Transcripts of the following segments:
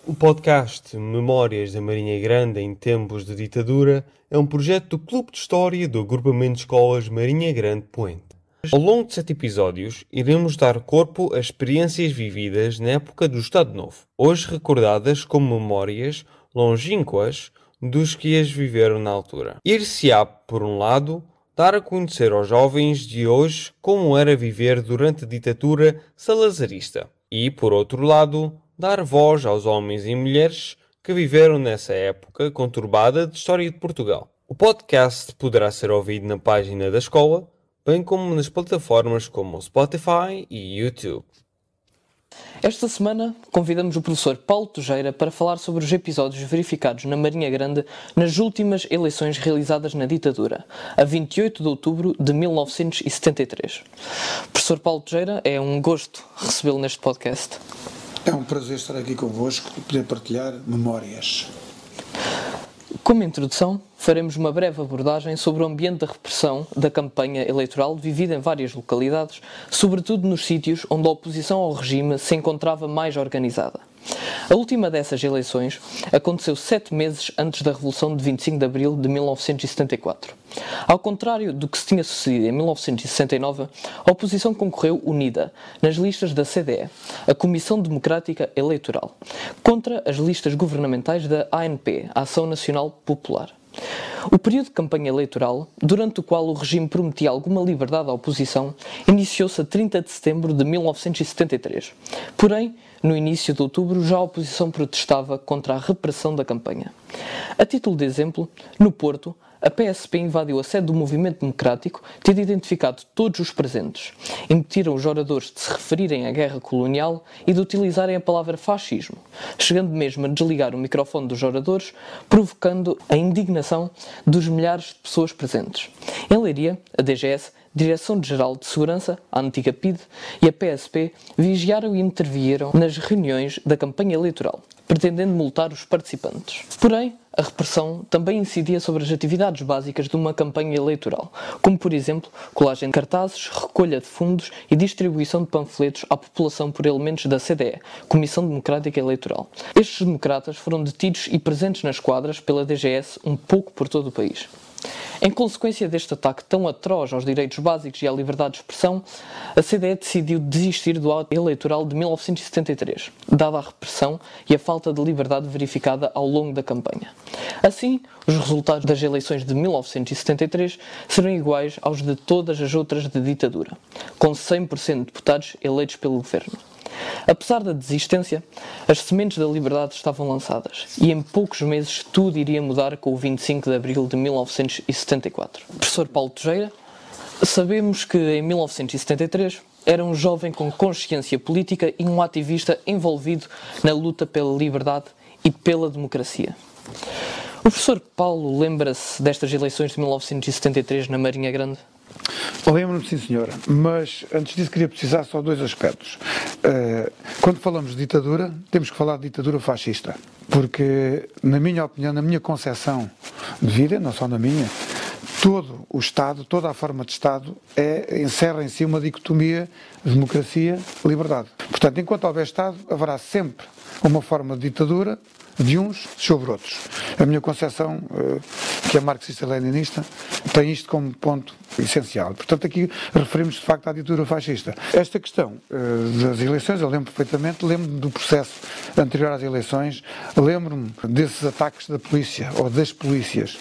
O podcast Memórias da Marinha Grande em Tempos de Ditadura é um projeto do Clube de História do Agrupamento de Escolas Marinha Grande Poente. Ao longo de 7 episódios, iremos dar corpo a experiências vividas na época do Estado Novo, hoje recordadas como memórias longínquas dos que as viveram na altura. Ir-se-á, por um lado, dar a conhecer aos jovens de hoje como era viver durante a ditadura salazarista e, por outro lado, dar voz aos homens e mulheres que viveram nessa época conturbada de história de Portugal. O podcast poderá ser ouvido na página da escola, bem como nas plataformas como Spotify e YouTube. Esta semana convidamos o professor Paulo Tujeira para falar sobre os episódios verificados na Marinha Grande nas últimas eleições realizadas na ditadura, a 28 de outubro de 1973. Professor Paulo Tujeira, é um gosto recebê-lo neste podcast. É um prazer estar aqui convosco e poder partilhar memórias. Como introdução, faremos uma breve abordagem sobre o ambiente da repressão da campanha eleitoral vivida em várias localidades, sobretudo nos sítios onde a oposição ao regime se encontrava mais organizada. A última dessas eleições aconteceu 7 meses antes da Revolução de 25 de Abril de 1974. Ao contrário do que se tinha sucedido em 1969, a oposição concorreu unida nas listas da CDE, a Comissão Democrática Eleitoral, contra as listas governamentais da ANP, a Ação Nacional Popular. O período de campanha eleitoral, durante o qual o regime prometia alguma liberdade à oposição, iniciou-se a 30 de setembro de 1973. Porém, no início de outubro, já a oposição protestava contra a repressão da campanha. A título de exemplo, no Porto, a PSP invadiu a sede do Movimento Democrático, tendo identificado todos os presentes. Impediram os oradores de se referirem à guerra colonial e de utilizarem a palavra fascismo, chegando mesmo a desligar o microfone dos oradores, provocando a indignação dos milhares de pessoas presentes. Em Leiria, a DGS, Direção-Geral de Segurança, a antiga PIDE, e a PSP vigiaram e intervieram nas reuniões da campanha eleitoral, pretendendo multar os participantes. Porém, a repressão também incidia sobre as atividades básicas de uma campanha eleitoral, como, por exemplo, colagem de cartazes, recolha de fundos e distribuição de panfletos à população por elementos da CDE, Comissão Democrática Eleitoral. Estes democratas foram detidos e presentes nas quadras pela DGS um pouco por todo o país. Em consequência deste ataque tão atroz aos direitos básicos e à liberdade de expressão, a CDE decidiu desistir do ato eleitoral de 1973, dada a repressão e a falta de liberdade verificada ao longo da campanha. Assim, os resultados das eleições de 1973 serão iguais aos de todas as outras de ditadura, com 100% de deputados eleitos pelo governo. Apesar da desistência, as sementes da liberdade estavam lançadas e em poucos meses tudo iria mudar com o 25 de Abril de 1974. Professor Paulo Tujeira, sabemos que em 1973 era um jovem com consciência política e um ativista envolvido na luta pela liberdade e pela democracia. O professor Paulo lembra-se destas eleições de 1973 na Marinha Grande? Lembro-me, sim senhora, mas antes disso queria precisar só de 2 aspectos. Quando falamos de ditadura, temos que falar de ditadura fascista, porque, na minha opinião, na minha concepção de vida, não só na minha, todo o Estado, toda a forma de Estado encerra em si uma dicotomia democracia-liberdade. Portanto, enquanto houver Estado, haverá sempre uma forma de ditadura de uns sobre outros. A minha concepção, que é marxista-leninista, tem isto como ponto essencial. Portanto, aqui referimos de facto à ditadura fascista. Esta questão das eleições, eu lembro perfeitamente, lembro-me do processo anterior às eleições, lembro-me desses ataques da polícia, ou das polícias,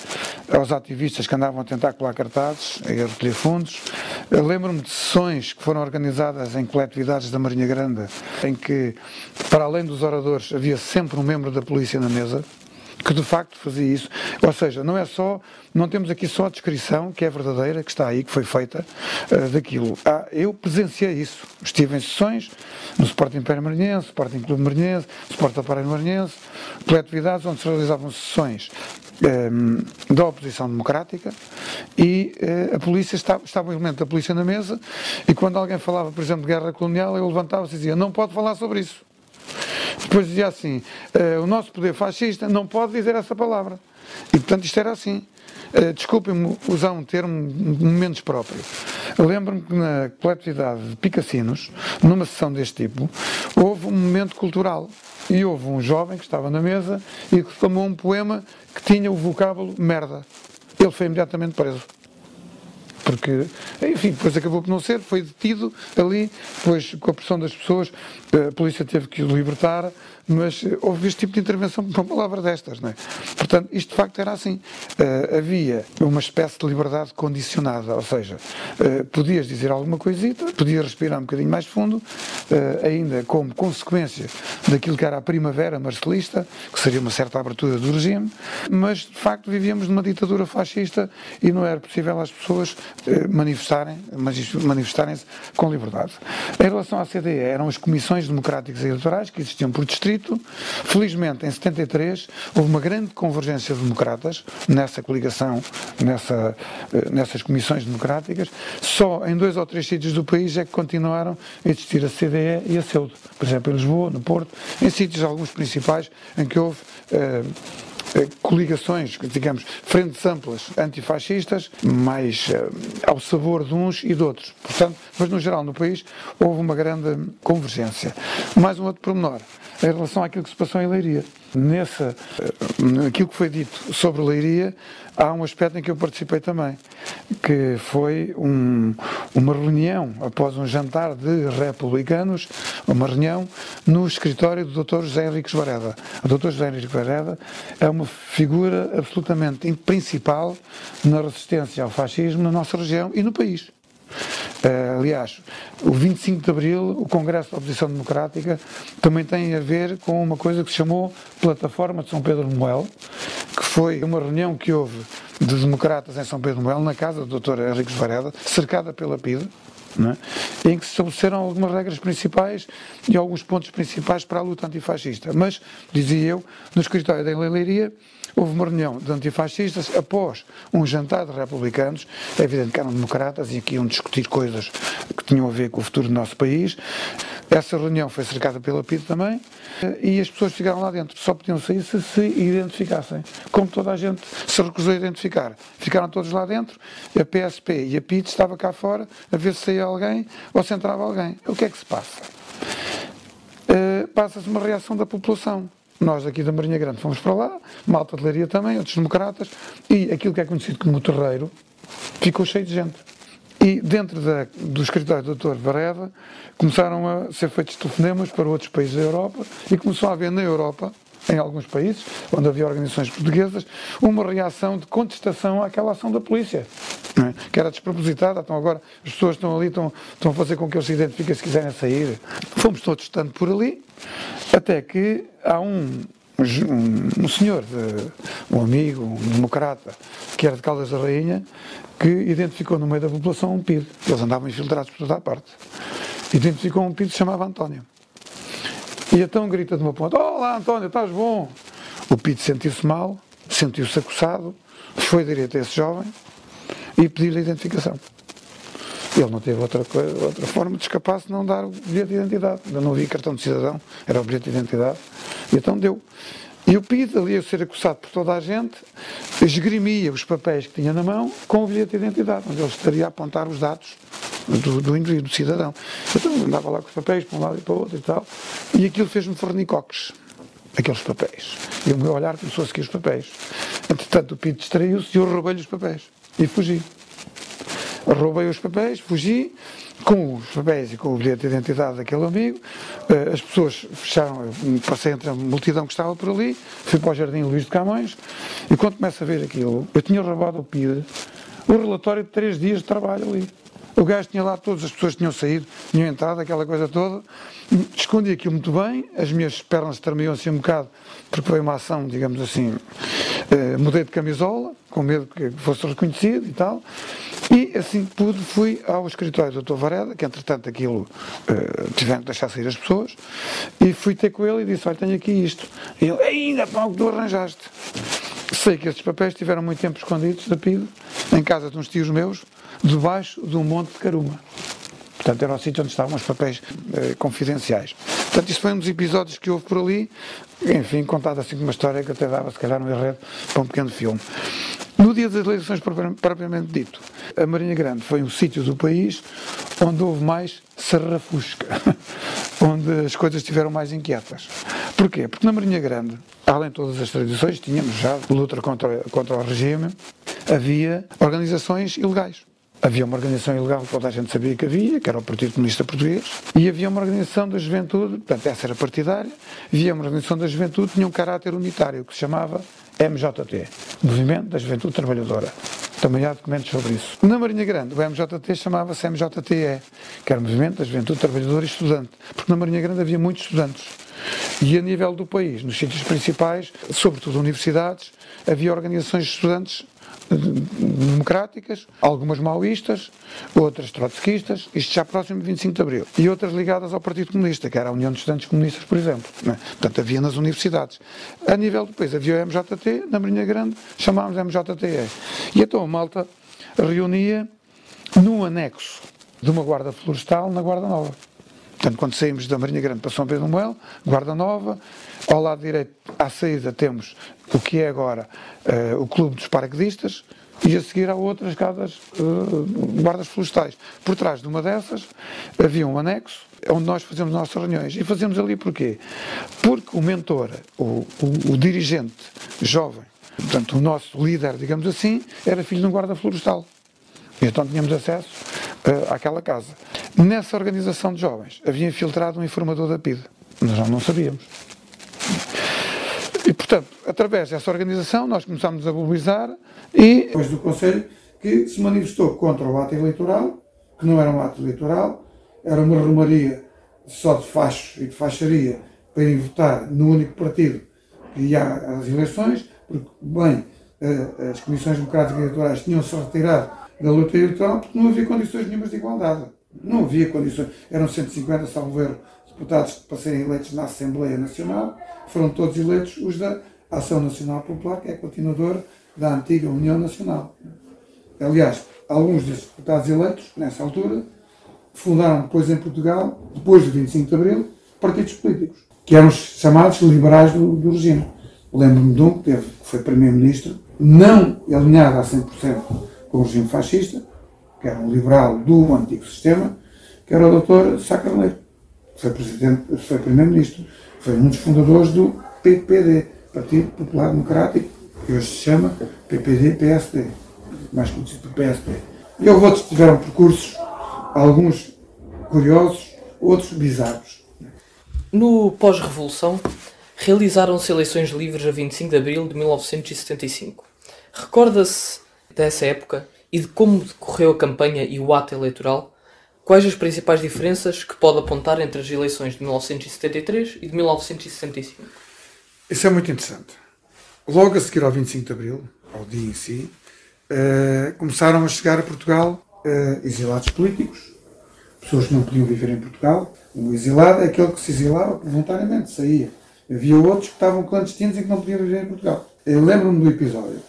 aos ativistas que andavam a tentar colar cartazes, a recolher fundos. Lembro-me de sessões que foram organizadas em coletividades da Marinha Grande, em que, para além dos oradores, havia sempre um membro da polícia na mesa, que de facto fazia isso. Ou seja, não temos aqui só a descrição, que é verdadeira, que está aí, que foi feita, daquilo. Eu presenciei isso. Estive em sessões no Sporting Império Marinhense, Sporting Clube Marinhense, Sporting Aparelho Marinhense, coletividades onde se realizavam sessões da oposição democrática e a polícia, estava o elemento da polícia na mesa, e quando alguém falava, por exemplo, de guerra colonial, eu levantava-se e dizia, não pode falar sobre isso. Depois dizia assim, o nosso poder fascista não pode dizer essa palavra. E portanto isto era assim. Desculpem-me usar um termo menos próprio. Lembro-me que na coletividade de Picassinos, numa sessão deste tipo, houve um momento cultural. E houve um jovem que estava na mesa e que declamou um poema que tinha o vocábulo merda. Ele foi imediatamente preso. Porque, enfim, depois acabou por não ser, foi detido ali, depois com a pressão das pessoas, a polícia teve que o libertar, mas houve este tipo de intervenção por uma palavra destas, não é? Portanto, isto de facto era assim. Havia uma espécie de liberdade condicionada, ou seja, podias dizer alguma coisita, podias respirar um bocadinho mais fundo, ainda como consequência daquilo que era a primavera marcelista, que seria uma certa abertura do regime, mas de facto vivíamos numa ditadura fascista e não era possível às pessoas manifestarem-se com liberdade. Em relação à CDE, eram as comissões democráticas e eleitorais que existiam por distrito. Felizmente, em 73, houve uma grande convergência de democratas nessa coligação, nessas comissões democráticas. Só em 2 ou 3 sítios do país é que continuaram a existir a CDE e a CEUD. Por exemplo, em Lisboa, no Porto, em sítios alguns principais em que houve coligações, digamos, frentes amplas antifascistas, mais ao sabor de uns e de outros. Portanto, mas no geral no país houve uma grande convergência. Mais um outro pormenor, em relação àquilo que se passou em Leiria. Aquilo que foi dito sobre Leiria, há um aspecto em que eu participei também, que foi uma reunião, após um jantar de republicanos, uma reunião no escritório do Dr. José Henriques Varela. O Dr. José Henriques Varela é uma figura absolutamente principal na resistência ao fascismo na nossa região e no país. Aliás, o 25 de Abril, o Congresso da Oposição Democrática, também tem a ver com uma coisa que se chamou Plataforma de São Pedro de Moel, que foi uma reunião que houve de democratas em São Pedro de Moel, na casa do Dr. Henriques Varela, cercada pela PIDE, em que se estabeleceram algumas regras principais e alguns pontos principais para a luta antifascista. Mas, dizia eu, no escritório da Leiria, houve uma reunião de antifascistas após um jantar de republicanos. É evidente que eram democratas e que iam discutir coisas que tinham a ver com o futuro do nosso país. Essa reunião foi cercada pela PIDE também e as pessoas ficaram lá dentro. Só podiam sair se se identificassem. Como toda a gente se recusou a identificar. Ficaram todos lá dentro. A PSP e a PIDE estava cá fora a ver se saía alguém ou se entrava alguém. O que é que se passa? Passa-se uma reação da população. Nós aqui da Marinha Grande fomos para lá, malta de Leiria também, outros democratas, e aquilo que é conhecido como o terreiro ficou cheio de gente. E dentro do escritório do Dr. Varela começaram a ser feitos telefonemas para outros países da Europa e começou a haver na Europa, em alguns países, onde havia organizações portuguesas, uma reação de contestação àquela ação da polícia, que era despropositada. Então agora as pessoas estão ali, estão a fazer com que eles se identifiquem se quiserem sair. Fomos todos estando por ali, até que há um senhor, um amigo, um democrata, que era de Caldas da Rainha, que identificou no meio da população um PIDE. Eles andavam infiltrados por toda a parte. Identificou um PIDE que se chamava António. E então grita de uma ponta: "Olá António, estás bom?" O PIDE sentiu-se mal, sentiu-se acossado, foi direito a esse jovem e pediu-lhe a identificação. Ele não teve outra forma de escapar se não dar o bilhete de identidade. Ainda não havia cartão de cidadão, era o bilhete de identidade. E então deu. E o PIDE, ali a ser acossado por toda a gente, esgrimia os papéis que tinha na mão com o bilhete de identidade, onde ele estaria a apontar os dados do indivíduo, do cidadão. Então andava lá com os papéis para um lado e para o outro e tal, e aquilo fez-me fornicoques, aqueles papéis. E o meu olhar começou a seguir os papéis. Entretanto o PIDE distraiu-se e eu roubei-lhe os papéis. E fugi. Roubei os papéis, fugi, com os papéis e com o bilhete de identidade daquele amigo. As pessoas fecharam, passei entre a multidão que estava por ali, fui para o Jardim Luís de Camões, e quando começo a ver aquilo, eu tinha roubado ao PIDE o relatório de 3 dias de trabalho ali. O gajo tinha lá, todas as pessoas tinham saído, tinham entrado, aquela coisa toda. Escondi aquilo muito bem, as minhas pernas tremiam assim um bocado, porque foi uma ação, digamos assim, mudei de camisola, com medo que fosse reconhecido e tal. E assim fui ao escritório do Dr. Varela, que entretanto aquilo tiveram que deixar sair as pessoas, e fui ter com ele e disse: "Olha, tenho aqui isto." E ele: "Ainda pá, o que tu arranjaste?" Sei que estes papéis estiveram muito tempo escondidos da PIDE, em casa de uns tios meus, debaixo de um monte de caruma. Portanto, era o sítio onde estavam os papéis confidenciais. Portanto, isso foi um dos episódios que houve por ali, enfim, contado assim como uma história que até dava, se calhar, um enredo para um pequeno filme. No dia das eleições propriamente dito, a Marinha Grande foi um sítio do país onde houve mais sarrafusca, onde as coisas estiveram mais inquietas. Porquê? Porque na Marinha Grande, além de todas as tradições, tínhamos já luta contra o regime, havia organizações ilegais. Havia uma organização ilegal que toda a gente sabia que havia, que era o Partido Comunista Português, e havia uma organização da juventude, portanto essa era partidária, havia uma organização da juventude que tinha um caráter unitário, que se chamava MJT, Movimento da Juventude Trabalhadora. Também há documentos sobre isso. Na Marinha Grande, o MJT chamava-se MJTE, que era o Movimento da Juventude Trabalhadora e Estudante, porque na Marinha Grande havia muitos estudantes. E a nível do país, nos sítios principais, sobretudo universidades, havia organizações de estudantes democráticas, algumas maoístas, outras trotskistas, isto já próximo de 25 de Abril, e outras ligadas ao Partido Comunista, que era a União de Estudantes Comunistas, por exemplo. Portanto, havia nas universidades. A nível do país havia o MJT, na Marinha Grande chamávamos MJTE. E então a malta reunia num anexo de uma guarda florestal na Guarda Nova. Portanto, quando saímos da Marinha Grande para São Pedro do Moel, Guarda Nova, ao lado direito, à saída, temos o que é agora o Clube dos Paraquedistas, e a seguir há outras casas, guardas florestais. Por trás de uma dessas havia um anexo onde nós fazíamos nossas reuniões. E fazíamos ali porquê? Porque o mentor, o dirigente jovem, portanto o nosso líder, digamos assim, era filho de um guarda florestal. E então tínhamos acesso àquela casa. Nessa organização de jovens havia infiltrado um informador da PIDE. Nós já não sabíamos. E, portanto, através dessa organização, nós começámos a mobilizar e, depois do Conselho, que se manifestou contra o ato eleitoral, que não era um ato eleitoral, era uma romaria só de fachos e de facharia para ir votar no único partido que ia às eleições, porque, bem, as comissões democráticas eleitorais tinham-se retirado da luta eleitoral porque não havia condições nenhumas de igualdade. Não havia condições. Eram 150, salvo erro, deputados para serem eleitos na Assembleia Nacional, foram todos eleitos os da Ação Nacional Popular, que é a continuadora da antiga União Nacional. Aliás, alguns desses deputados eleitos, nessa altura, fundaram depois em Portugal, depois do 25 de Abril, partidos políticos, que eram os chamados liberais do regime. Lembro-me de um que foi Primeiro-Ministro, não alinhado a 100% com o regime fascista, que era um liberal do antigo sistema, que era o Dr. Sá Carneiro. Foi Primeiro-Ministro, foi um dos fundadores do PPD, Partido Popular Democrático, que hoje se chama PPD-PSD, mais conhecido por PSD. E houve outros que tiveram percursos, alguns curiosos, outros bizarros. No pós-revolução, realizaram-se eleições livres a 25 de abril de 1975. Recorda-se dessa época e de como decorreu a campanha e o ato eleitoral? Quais as principais diferenças que pode apontar entre as eleições de 1973 e de 1975? Isso é muito interessante. Logo a seguir ao 25 de Abril, ao dia em si, começaram a chegar a Portugal exilados políticos, pessoas que não podiam viver em Portugal. O exilado é aquele que se exilava voluntariamente, saía. Havia outros que estavam clandestinos e que não podiam viver em Portugal. Eu lembro-me do episódio,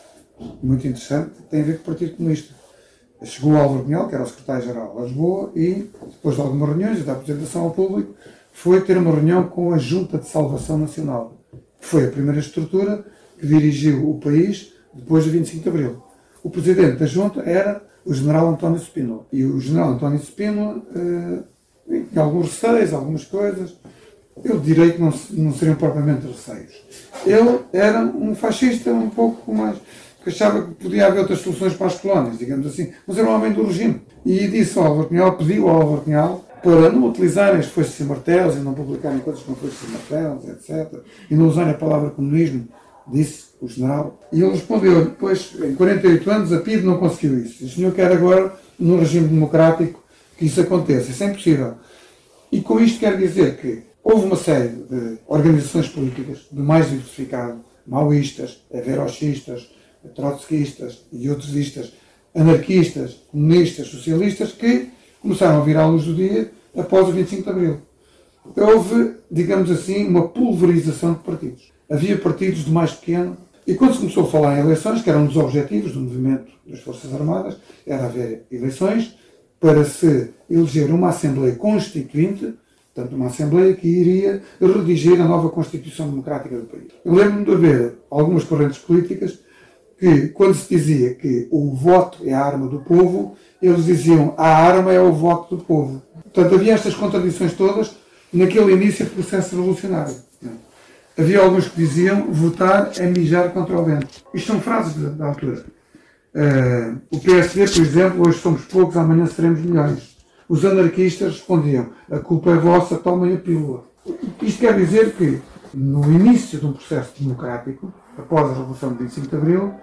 muito interessante, que tem a ver com o Partido Comunista. Chegou o Álvaro Cunhal, que era o secretário-geral de Lisboa, e, depois de algumas reuniões e da apresentação ao público, foi ter uma reunião com a Junta de Salvação Nacional, que foi a primeira estrutura que dirigiu o país depois do 25 de Abril. O presidente da Junta era o general António Spínola. E o general António Spínola tinha alguns receios, algumas coisas. Eu direi que não seriam propriamente receios. Ele era um fascista um pouco mais... que achava que podia haver outras soluções para as colónias, digamos assim, mas era um homem do regime. E disse ao Álvaro Cunhal, pediu ao Álvaro Cunhal para não utilizarem as foices e martelos e não publicarem coisas com foices e martelos, etc. E não usarem a palavra comunismo, disse o general. E ele respondeu, depois, em 48 anos, a PIDE não conseguiu isso. O senhor quer agora, no regime democrático, que isso aconteça. Isso é impossível. E com isto quero dizer que houve uma série de organizações políticas, de mais diversificado, maoístas, averochistas, trotskistas e outros istas, anarquistas, comunistas, socialistas, que começaram a vir à luz do dia após o 25 de Abril. Houve, digamos assim, uma pulverização de partidos. Havia partidos de mais pequeno, e quando se começou a falar em eleições, que era um dos objetivos do movimento das Forças Armadas, era haver eleições para se eleger uma Assembleia Constituinte, portanto uma Assembleia que iria redigir a nova Constituição Democrática do país. Eu lembro-me de haver algumas correntes políticas que que quando se dizia que o voto é a arma do povo, eles diziam a arma é o voto do povo. Portanto, havia estas contradições todas naquele início do processo revolucionário. Havia alguns que diziam votar é mijar contra o vento. Isto são frases da altura. O PSD, por exemplo, hoje somos poucos, amanhã seremos milhões. Os anarquistas respondiam, a culpa é vossa, tomem a pílula. Isto quer dizer que, no início de um processo democrático, após a Revolução de 25 de Abril,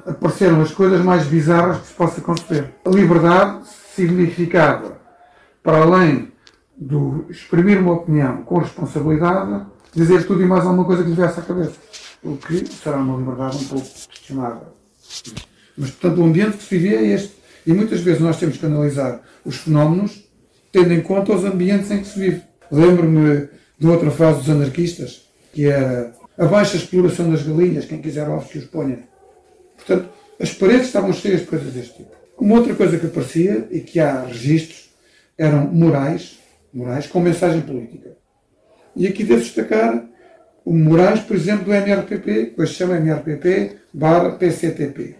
apareceram as coisas mais bizarras que se possa conceber. A liberdade significava, para além do exprimir uma opinião com responsabilidade, dizer tudo e mais alguma coisa que lhe viesse à cabeça. O que será uma liberdade um pouco questionável. Mas, portanto, o ambiente que se vivia é este. E muitas vezes nós temos que analisar os fenómenos tendo em conta os ambientes em que se vive. Lembro-me de outra frase dos anarquistas, que era a baixa exploração das galinhas, quem quiser ovos que os ponha. Portanto, as paredes estavam cheias de coisas deste tipo. Uma outra coisa que aparecia, e que há registros, eram murais com mensagem política. E aqui devo destacar o murais, por exemplo, do MRPP, que hoje se chama MRPP/PCTP.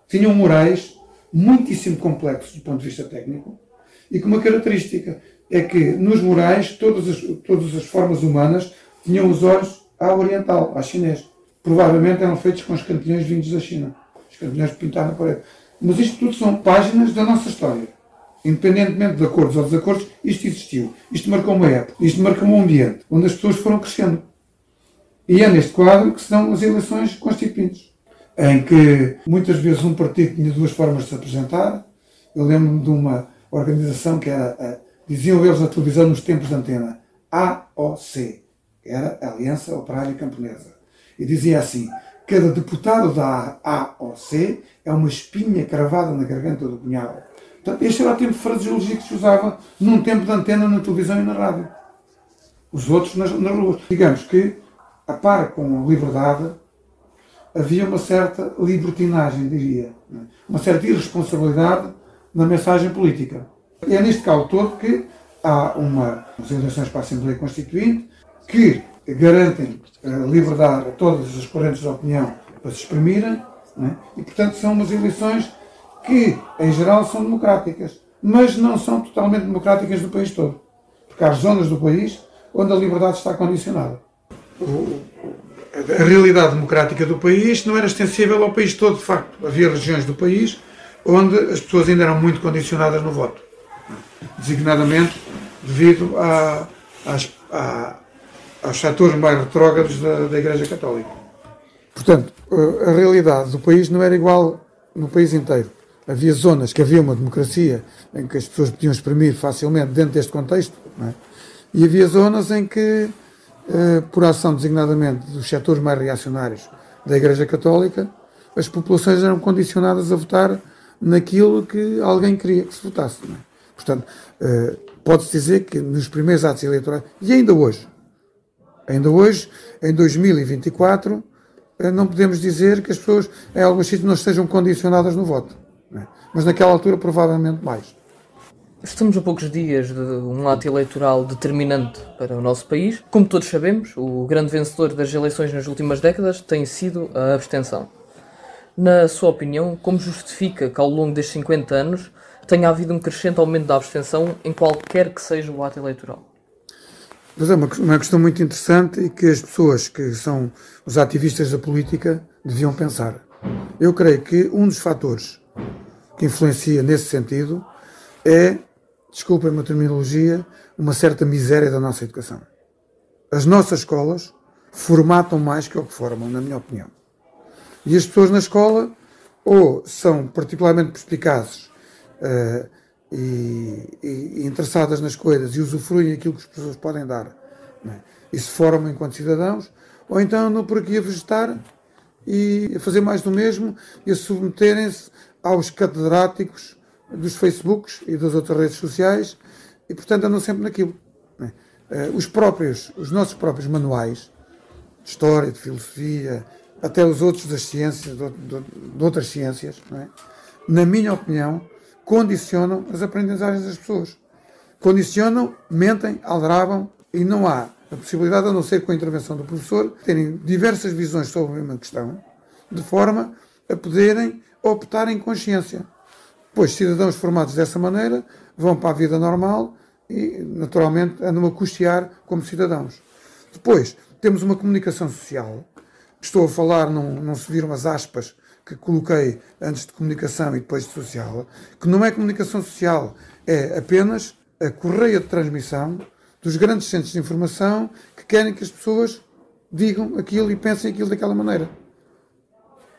Tinham murais muitíssimo complexos do ponto de vista técnico e com uma característica, é que nos murais todas as formas humanas tinham os olhos à oriental, à chinês. Provavelmente eram feitos com os cantilhões vindos da China. Os cantilhões pintados na parede. Mas isto tudo são páginas da nossa história. Independentemente de acordos ou desacordos, isto existiu. Isto marcou uma época. Isto marcou um ambiente onde as pessoas foram crescendo. E é neste quadro que se dão as eleições constituintes, em que muitas vezes um partido tinha duas formas de se apresentar. Eu lembro-me de uma organização que era, diziam eles na televisão nos tempos de antena, AOC, que era a Aliança Operária Camponesa. E dizia assim, cada deputado da AOC é uma espinha cravada na garganta do punhal. Portanto, este era o tempo de fraseologia que se usava num tempo de antena na televisão e na rádio. Os outros nas ruas. Digamos que, a par com a liberdade, havia uma certa libertinagem, diria. Uma certa irresponsabilidade na mensagem política. E é neste caso todo que há umas eleições para a Assembleia Constituinte que garantem a liberdade a todas as correntes de opinião para se exprimirem, e, portanto, são umas eleições que, em geral, são democráticas, mas não são totalmente democráticas do país todo. Porque há zonas do país onde a liberdade está condicionada. A realidade democrática do país não era extensível ao país todo, de facto. Havia regiões do país onde as pessoas ainda eram muito condicionadas no voto. Designadamente devido aos fatores mais retrógrados da Igreja Católica. Portanto, a realidade do país não era igual no país inteiro. Havia zonas que havia uma democracia em que as pessoas podiam exprimir facilmente dentro deste contexto, e havia zonas em que, por ação designadamente dos setores mais reacionários da Igreja Católica, as populações eram condicionadas a votar naquilo que alguém queria que se votasse. Portanto, pode-se dizer que nos primeiros atos eleitorais, e ainda hoje, em 2024, não podemos dizer que as pessoas em alguns sítios não estejam condicionadas no voto. Mas naquela altura provavelmente mais. Estamos a poucos dias de um ato eleitoral determinante para o nosso país. Como todos sabemos, o grande vencedor das eleições nas últimas décadas tem sido a abstenção. Na sua opinião, como justifica que ao longo destes 50 anos tenha havido um crescente aumento da abstenção em qualquer que seja o ato eleitoral? Mas é uma questão muito interessante e que as pessoas que são os ativistas da política deviam pensar. Eu creio que um dos fatores que influencia nesse sentido é, desculpem-me a terminologia, uma certa miséria da nossa educação. As nossas escolas formatam mais que o que formam, na minha opinião. E as pessoas na escola ou são particularmente perspicazes e interessadas nas coisas e usufruem aquilo que as pessoas podem dar, e se formam enquanto cidadãos, ou então andam por aqui a vegetar e a fazer mais do mesmo e a submeterem-se aos catedráticos dos Facebooks e das outras redes sociais e, portanto, andam sempre naquilo. Os nossos próprios manuais de história, de filosofia, até os outros das ciências, de outras ciências, na minha opinião, condicionam as aprendizagens das pessoas. Condicionam, mentem, aldrabam e não há a possibilidade, a não ser com a intervenção do professor, terem diversas visões sobre a mesma questão, de forma a poderem optar em consciência. Depois, cidadãos formados dessa maneira vão para a vida normal e, naturalmente, andam a custear como cidadãos. Depois, temos uma comunicação social. Estou a falar, não se viram as aspas que coloquei antes de comunicação e depois de social, que não é comunicação social, é apenas a correia de transmissão dos grandes centros de informação que querem que as pessoas digam aquilo e pensem aquilo daquela maneira.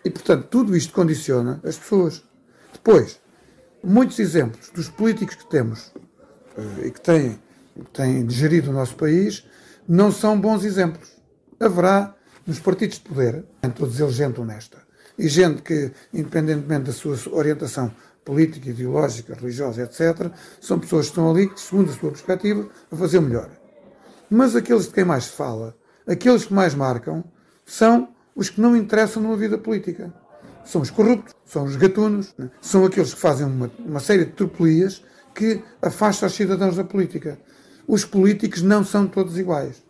E, portanto, tudo isto condiciona as pessoas. Depois, muitos exemplos dos políticos que temos e que têm gerido o nosso país não são bons exemplos. Haverá nos partidos de poder, todos eles gente honesta, e gente que, independentemente da sua orientação política, ideológica, religiosa, etc., são pessoas que estão ali, segundo a sua perspectiva, a fazer o melhor. Mas aqueles de quem mais se fala, aqueles que mais marcam, são os que não interessam numa vida política. São os corruptos, são os gatunos, são aqueles que fazem uma série de tropelias que afastam os cidadãos da política. Os políticos não são todos iguais.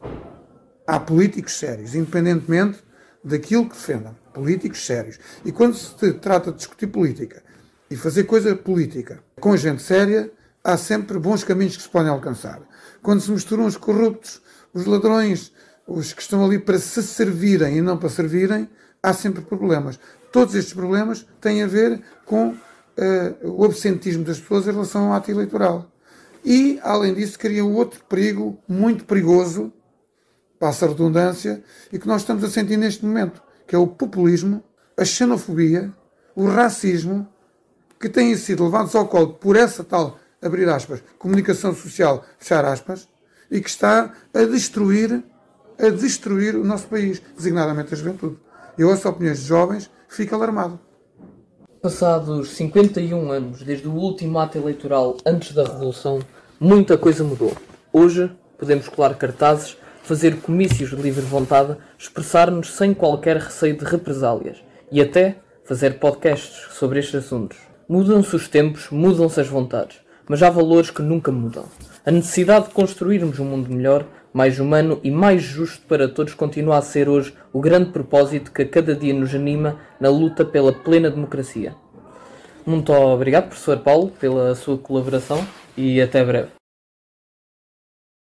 Há políticos sérios, independentemente daquilo que defendam. Políticos sérios. E quando se trata de discutir política e fazer coisa política com gente séria, há sempre bons caminhos que se podem alcançar. Quando se misturam os corruptos, os ladrões, os que estão ali para se servirem e não para servirem, há sempre problemas. Todos estes problemas têm a ver com o absentismo das pessoas em relação ao ato eleitoral. E, além disso, cria outro perigo muito perigoso, passa a redundância, e que nós estamos a sentir neste momento, que é o populismo, a xenofobia, o racismo, que têm sido levados ao colo por essa tal, abrir aspas, comunicação social, fechar aspas, e que está a destruir o nosso país, designadamente a juventude. Eu ouço opiniões de jovens, fico alarmado. Passados 51 anos desde o último ato eleitoral antes da Revolução, muita coisa mudou. Hoje podemos colar cartazes, fazer comícios de livre vontade, expressar-nos sem qualquer receio de represálias e até fazer podcasts sobre estes assuntos. Mudam-se os tempos, mudam-se as vontades, mas há valores que nunca mudam. A necessidade de construirmos um mundo melhor, mais humano e mais justo para todos continua a ser hoje o grande propósito que a cada dia nos anima na luta pela plena democracia. Muito obrigado, professor Paulo, pela sua colaboração e até breve.